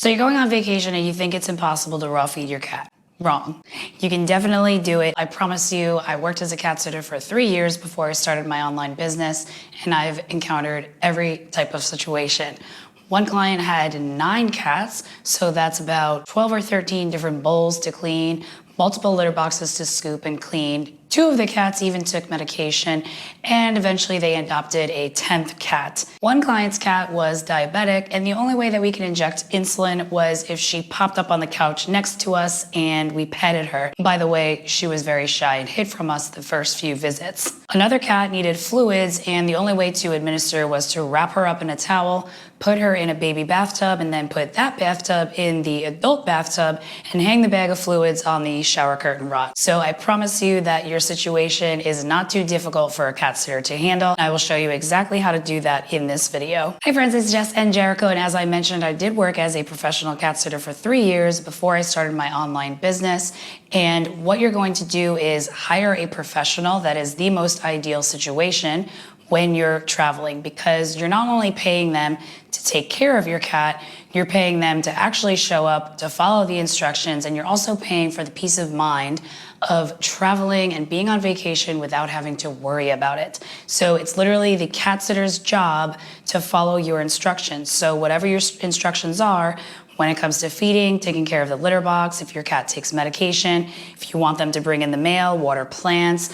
So you're going on vacation and you think it's impossible to raw feed your cat. Wrong. You can definitely do it. I promise you, I worked as a cat sitter for 3 years before I started my online business, and I've encountered every type of situation. One client had 9 cats, so that's about 12 or 13 different bowls to clean, multiple litter boxes to scoop and clean. 2 of the cats even took medication, and eventually they adopted a 10th cat. One client's cat was diabetic, and the only way that we could inject insulin was if she popped up on the couch next to us and we petted her. By the way, she was very shy and hid from us the first few visits. Another cat needed fluids, and the only way to administer was to wrap her up in a towel, put her in a baby bathtub, and then put that bathtub in the adult bathtub and hang the bag of fluids on the shower curtain rod. So I promise you that your situation is not too difficult for a cat sitter to handle. I will show you exactly how to do that in this video. Hi friends, it's Jess and Jericho, and as I mentioned, I did work as a professional cat sitter for 3 years before I started my online business. And what you're going to do is hire a professional. That is the most ideal situation when you're traveling, because you're not only paying them to take care of your cat, you're paying them to actually show up, to follow the instructions, and you're also paying for the peace of mind of traveling and being on vacation without having to worry about it. So it's literally the cat sitter's job to follow your instructions. So whatever your instructions are, when it comes to feeding, taking care of the litter box, if your cat takes medication, if you want them to bring in the mail, water plants,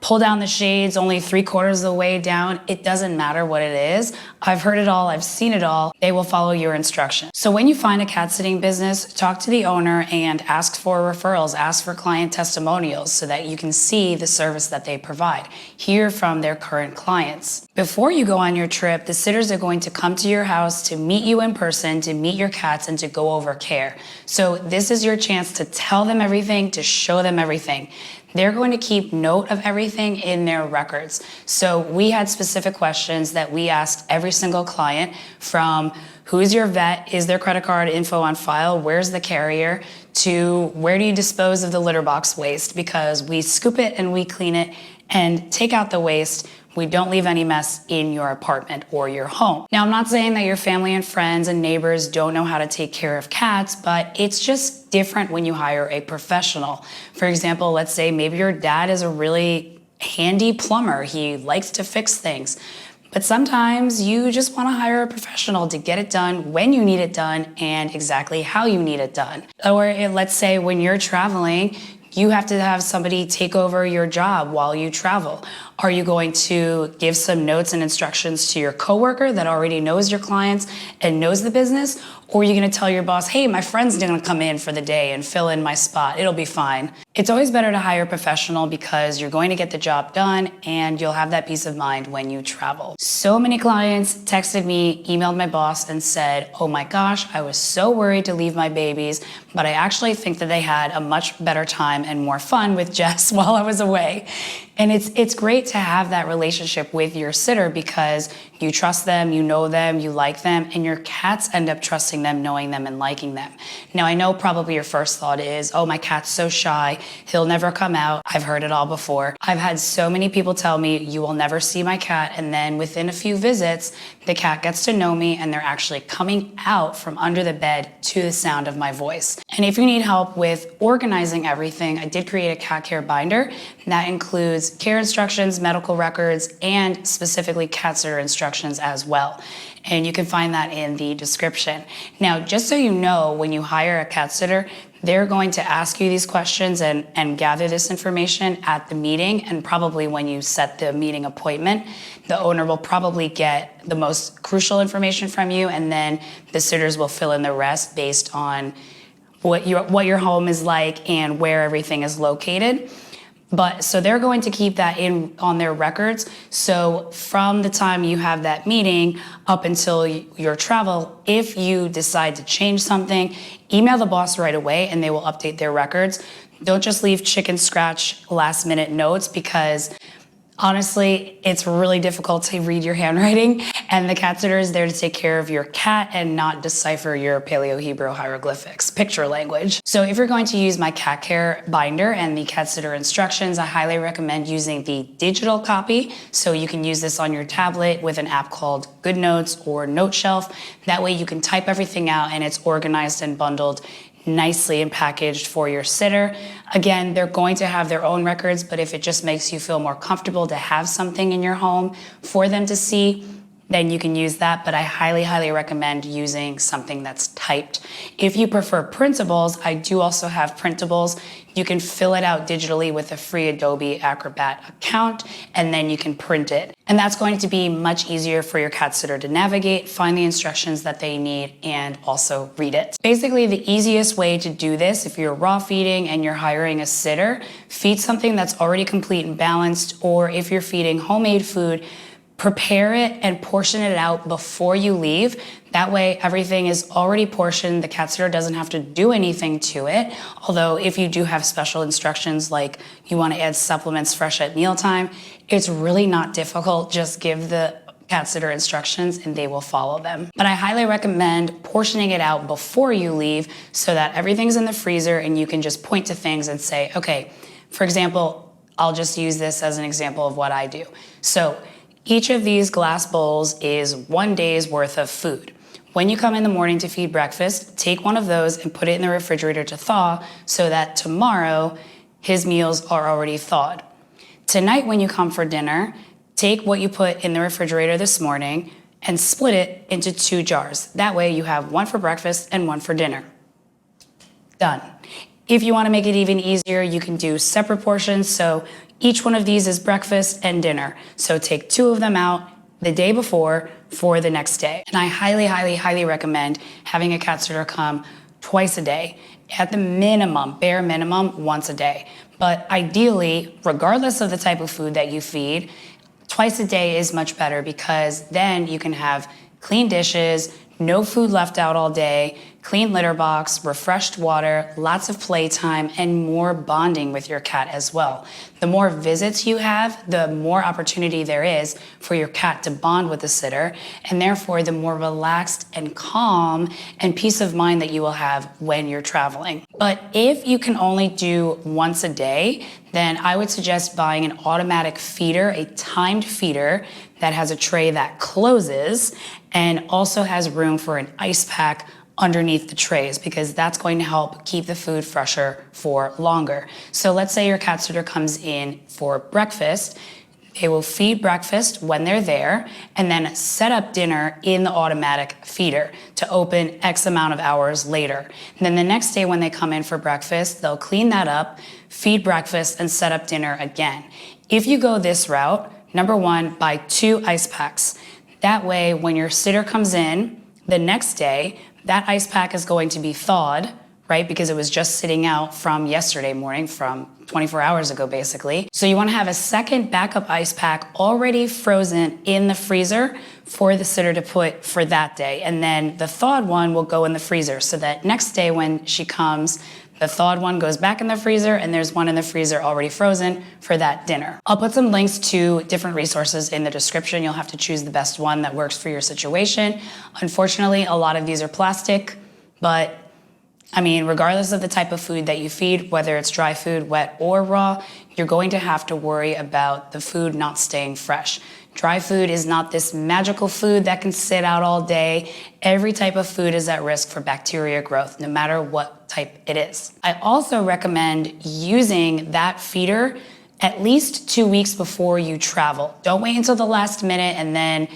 pull down the shades only 3/4 of the way down, it doesn't matter what it is. I've heard it all, I've seen it all. They will follow your instructions. So when you find a cat sitting business, talk to the owner and ask for referrals, ask for client testimonials so that you can see the service that they provide, hear from their current clients. Before you go on your trip, the sitters are going to come to your house to meet you in person, to meet your cats, and to go over care. So this is your chance to tell them everything, to show them everything. They're going to keep note of everything in their records. So we had specific questions that we asked every single client, from who's your vet, is their credit card info on file, where's the carrier, to where do you dispose of the litter box waste, because we scoop it and we clean it and take out the waste. We don't leave any mess in your apartment or your home. Now, I'm not saying that your family and friends and neighbors don't know how to take care of cats, but it's just different when you hire a professional. For example, let's say maybe your dad is a really handy plumber. He likes to fix things. But sometimes you just want to hire a professional to get it done when you need it done and exactly how you need it done. Or let's say when you're traveling, you have to have somebody take over your job while you travel. Are you going to give some notes and instructions to your coworker that already knows your clients and knows the business? Or are you going to tell your boss, hey, my friend's going to come in for the day and fill in my spot, it'll be fine. It's always better to hire a professional because you're going to get the job done and you'll have that peace of mind when you travel. So many clients texted me, emailed my boss and said, oh my gosh, I was so worried to leave my babies, but I actually think that they had a much better time and more fun with Jess while I was away. And it's great to have that relationship with your sitter because you trust them, you know them, you like them, and your cats end up trusting them, knowing them, and liking them. Now, I know probably your first thought is, oh, my cat's so shy, he'll never come out. I've heard it all before. I've had so many people tell me, you will never see my cat, and then within a few visits, the cat gets to know me, and they're actually coming out from under the bed to the sound of my voice. And if you need help with organizing everything, I did create a cat care binder that includes care instructions, medical records, and specifically cat sitter instructions as well. And you can find that in the description. Now, just so you know, when you hire a cat sitter, they're going to ask you these questions and gather this information at the meeting, and probably when you set the meeting appointment, the owner will probably get the most crucial information from you, and then the sitters will fill in the rest based on what your home is like and where everything is located. But so they're going to keep that in on their records. So from the time you have that meeting up until your travel, if you decide to change something, email the boss right away and they will update their records. Don't just leave chicken scratch last minute notes, because Honestly, it's really difficult to read your handwriting, and the cat sitter is there to take care of your cat and not decipher your Paleo-Hebrew hieroglyphics, picture language. So if you're going to use my cat care binder and the cat sitter instructions, I highly recommend using the digital copy. So you can use this on your tablet with an app called GoodNotes or NoteShelf. That way you can type everything out and it's organized and bundled nicely and packaged for your sitter. Again, they're going to have their own records, but if it just makes you feel more comfortable to have something in your home for them to see, then you can use that, but I highly, highly recommend using something that's typed. If you prefer printables, I do also have printables. You can fill it out digitally with a free Adobe Acrobat account, and then you can print it. And that's going to be much easier for your cat sitter to navigate, find the instructions that they need, and also read it. Basically, the easiest way to do this, if you're raw feeding and you're hiring a sitter, feed something that's already complete and balanced, or if you're feeding homemade food, prepare it and portion it out before you leave. That way everything is already portioned. The cat sitter doesn't have to do anything to it. Although if you do have special instructions, like you want to add supplements fresh at mealtime, it's really not difficult. Just give the cat sitter instructions and they will follow them. But I highly recommend portioning it out before you leave so that everything's in the freezer and you can just point to things and say, okay, for example, I'll just use this as an example of what I do. So each of these glass bowls is 1 day's worth of food. When you come in the morning to feed breakfast, take one of those and put it in the refrigerator to thaw so that tomorrow his meals are already thawed. Tonight when you come for dinner, take what you put in the refrigerator this morning and split it into 2 jars. That way you have one for breakfast and one for dinner. Done. If you want to make it even easier, you can do separate portions. So each one of these is breakfast and dinner. So take 2 of them out the day before for the next day. And I highly, highly, highly recommend having a cat sitter come twice a day. At the minimum, bare minimum, once a day. But ideally, regardless of the type of food that you feed, twice a day is much better because then you can have clean dishes, no food left out all day, clean litter box, refreshed water, lots of playtime, and more bonding with your cat as well. The more visits you have, the more opportunity there is for your cat to bond with the sitter, and therefore the more relaxed and calm and peace of mind that you will have when you're traveling. But if you can only do once a day, then I would suggest buying an automatic feeder, a timed feeder that has a tray that closes and also has room for an ice pack underneath the trays because that's going to help keep the food fresher for longer. So let's say your cat sitter comes in for breakfast. They will feed breakfast when they're there and then set up dinner in the automatic feeder to open X amount of hours later. And then the next day when they come in for breakfast, they'll clean that up, feed breakfast, and set up dinner again. If you go this route, number 1, buy 2 ice packs. That way, when your sitter comes in the next day, that ice pack is going to be thawed, right? Because it was just sitting out from yesterday morning, from 24 hours ago, basically. So you want to have a second backup ice pack already frozen in the freezer for the sitter to put for that day. And then the thawed one will go in the freezer so that next day when she comes, the thawed one goes back in the freezer and there's one in the freezer already frozen for that dinner. I'll put some links to different resources in the description. You'll have to choose the best one that works for your situation. Unfortunately, a lot of these are plastic, but I mean, regardless of the type of food that you feed, whether it's dry food, wet, or raw, you're going to have to worry about the food not staying fresh. Dry food is not this magical food that can sit out all day. Every type of food is at risk for bacteria growth, no matter what type it is. I also recommend using that feeder at least 2 weeks before you travel. Don't wait until the last minute and then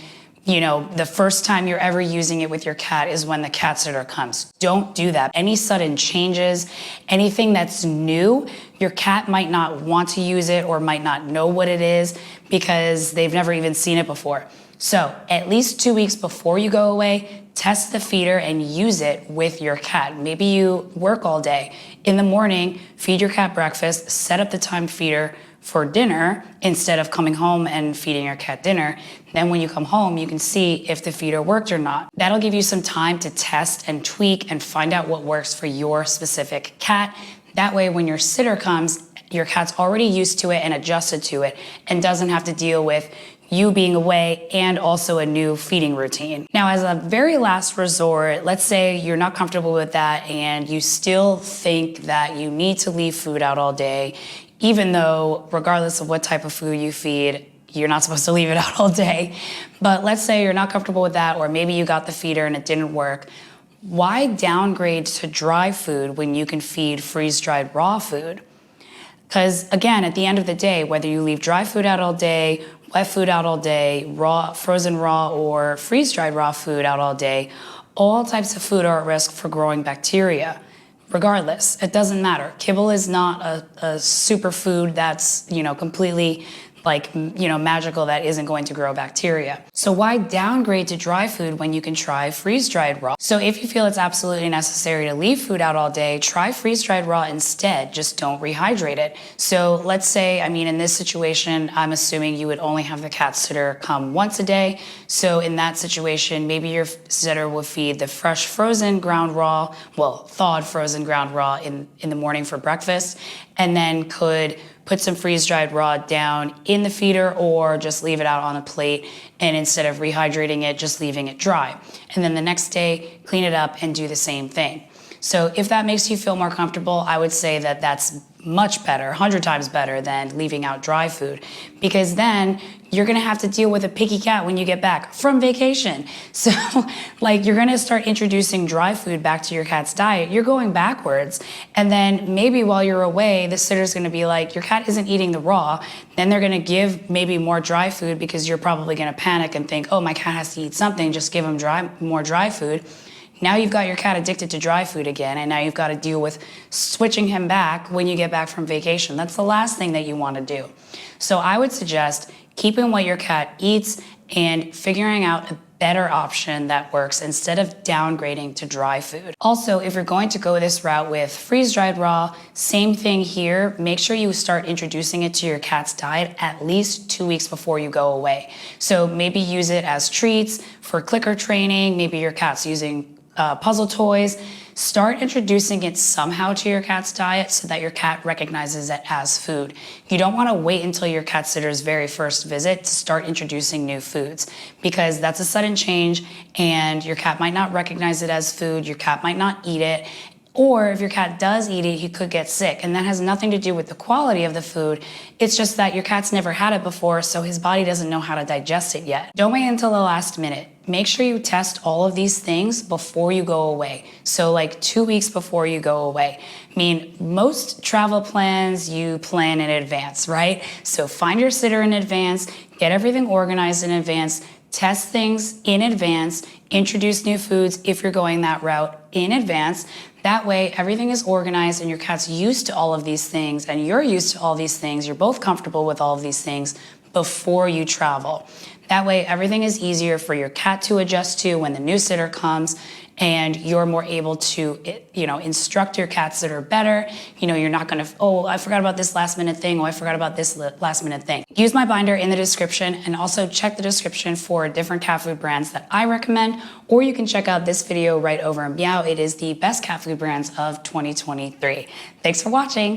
the first time you're ever using it with your cat is when the cat sitter comes. Don't do that. Any sudden changes, anything that's new, your cat might not want to use it or might not know what it is because they've never even seen it before. So at least 2 weeks before you go away, test the feeder and use it with your cat. Maybe you work all day. In the morning, feed your cat breakfast, set up the timed feeder for dinner instead of coming home and feeding your cat dinner. Then when you come home, you can see if the feeder worked or not. That'll give you some time to test and tweak and find out what works for your specific cat. That way, when your sitter comes your cat's already used to it and adjusted to it and doesn't have to deal with you being away and also a new feeding routine. Now, as a very last resort, let's say you're not comfortable with that and you still think that you need to leave food out all day, even though regardless of what type of food you feed, you're not supposed to leave it out all day. But let's say you're not comfortable with that, or maybe you got the feeder and it didn't work. Why downgrade to dry food when you can feed freeze-dried raw food? Because again, at the end of the day, whether you leave dry food out all day, wet food out all day, raw, frozen raw, or freeze-dried raw food out all day, all types of food are at risk for growing bacteria. Regardless, it doesn't matter. Kibble is not a superfood that's, completely magical that isn't going to grow bacteria. So why downgrade to dry food when you can try freeze-dried raw? So if you feel it's absolutely necessary to leave food out all day, try freeze-dried raw instead, just don't rehydrate it. So let's say, in this situation, I'm assuming you would only have the cat sitter come once a day. So in that situation, maybe your sitter will feed the fresh frozen ground raw, thawed frozen ground raw in the morning for breakfast, and then could put some freeze-dried raw down in the feeder or just leave it out on a plate, and instead of rehydrating it, just leaving it dry. And then the next day, clean it up and do the same thing. So if that makes you feel more comfortable, I would say that that's much better, 100 times better than leaving out dry food, because then you're gonna have to deal with a picky cat when you get back from vacation. So you're gonna start introducing dry food back to your cat's diet. You're going backwards. And then maybe while you're away, the sitter's gonna be like, your cat isn't eating the raw. Then they're gonna give maybe more dry food because you're probably gonna panic and think, oh, my cat has to eat something, just give him more dry food. Now you've got your cat addicted to dry food again, and now you've got to deal with switching him back when you get back from vacation. That's the last thing that you want to do. So I would suggest keeping what your cat eats and figuring out a better option that works instead of downgrading to dry food. Also, if you're going to go this route with freeze-dried raw, same thing here. Make sure you start introducing it to your cat's diet at least 2 weeks before you go away. So maybe use it as treats for clicker training. Maybe your cat's using puzzle toys. Start introducing it somehow to your cat's diet so that your cat recognizes it as food. You don't want to wait until your cat sitter's very first visit to start introducing new foods, because that's a sudden change and your cat might not recognize it as food, your cat might not eat it, or if your cat does eat it, he could get sick. And that has nothing to do with the quality of the food. It's just that your cat's never had it before, so his body doesn't know how to digest it yet. Don't wait until the last minute. Make sure you test all of these things before you go away. So 2 weeks before you go away. Most travel plans you plan in advance, right? So find your sitter in advance, get everything organized in advance, test things in advance, introduce new foods if you're going that route in advance. That way, everything is organized and your cat's used to all of these things and you're used to all these things. You're both comfortable with all of these things before you travel. That way, everything is easier for your cat to adjust to when the new sitter comes, and you're more able to, instruct your cat sitter better. You're not gonna, oh, I forgot about this last minute thing. Oh, I forgot about this last minute thing. Use my binder in the description, and also check the description for different cat food brands that I recommend, or you can check out this video right over in Meow. It is the best cat food brands of 2023. Thanks for watching.